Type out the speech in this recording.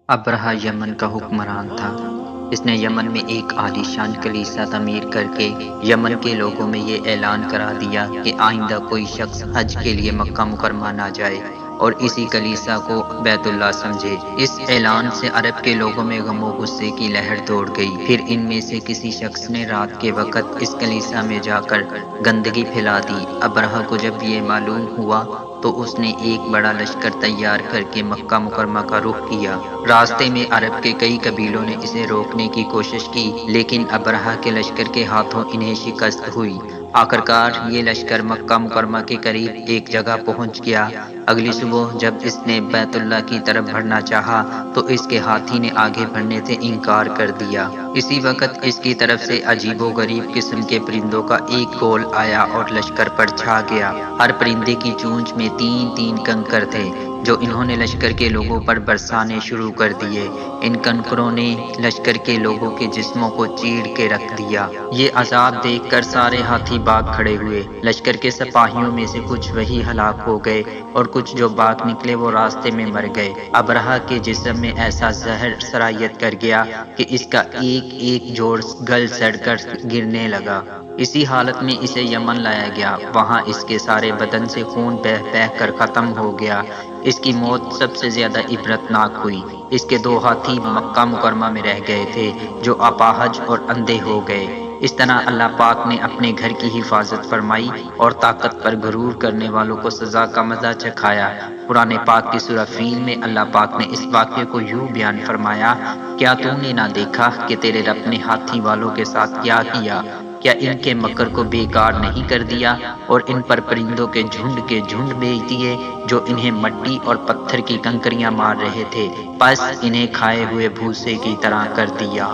ابرہہ یمن کا حکمران تھا۔ اس نے یمن میں ایک عالیشان کلیسا تعمیر کر کے یمن کے لوگوں میں یہ اعلان کرا دیا کہ آئندہ کوئی شخص حج کے لیے مکہ مکرمہ نہ جائے اور اسی کلیسا کو بیت اللہ سمجھے۔ اس اعلان سے عرب کے لوگوں میں غم و غصے کی لہر دوڑ گئی۔ پھر ان میں سے کسی شخص نے رات کے وقت اس کلیسا میں جا کر گندگی پھیلا دی۔ ابرہہ کو جب یہ معلوم ہوا تو اس نے ایک بڑا لشکر تیار کر کے مکہ مکرمہ کا رخ کیا۔ راستے میں عرب کے کئی قبیلوں نے اسے روکنے کی کوشش کی، لیکن ابرہہ کے لشکر کے ہاتھوں انہیں شکست ہوئی۔ آخرکار یہ لشکر مکہ مکرمہ کے قریب ایک جگہ پہنچ گیا۔ اگلی صبح جب اس نے بیت اللہ کی طرف بڑھنا چاہا تو اس کے ہاتھی نے آگے بڑھنے سے انکار کر دیا۔ اسی وقت اس کی طرف سے عجیب و غریب قسم کے پرندوں کا ایک گول آیا اور لشکر پر چھا گیا۔ ہر پرندے کی چونچ میں 3 کنکر تھے جو انہوں نے لشکر کے لوگوں پر برسانے شروع کر دیے۔ ان کنکروں نے لشکر کے لوگوں کے جسموں کو چیر کے رکھ دیا۔ یہ عذاب دیکھ کر سارے ہاتھی بھاگ کھڑے ہوئے۔ لشکر کے سپاہیوں میں سے کچھ وہیں ہلاک ہو گئے اور کچھ جو باغ نکلے وہ راستے میں مر گئے۔ ابرہہ کے جسم میں ایسا زہر سرایت کر گیا کہ اس کا ایک ایک جوڑ گل سڑ کر گرنے لگا۔ اسی حالت میں اسے یمن لایا گیا۔ وہاں اس کے سارے بدن سے خون بہہ بہہ کر ختم ہو گیا۔ اس کی موت سب سے زیادہ عبرتناک ہوئی۔ اس کے 2 ہاتھی مکہ مکرمہ میں رہ گئے تھے جو اپاہج اور اندھے ہو گئے۔ اس طرح اللہ پاک نے اپنے گھر کی حفاظت فرمائی اور طاقت پر غرور کرنے والوں کو سزا کا مزہ چکھایا۔ قرآن پاک کی سورہ فیل میں اللہ پاک نے اس واقعے کو یوں بیان فرمایا، کیا تو نے نہ دیکھا کہ تیرے رب نے ہاتھی والوں کے ساتھ کیا کیا؟ کیا ان کے مکر کو بیکار نہیں کر دیا اور ان پر پرندوں کے جھنڈ بھیج دیے جو انہیں مٹی اور پتھر کی کنکریاں مار رہے تھے، پس انہیں کھائے ہوئے بھوسے کی طرح کر دیا۔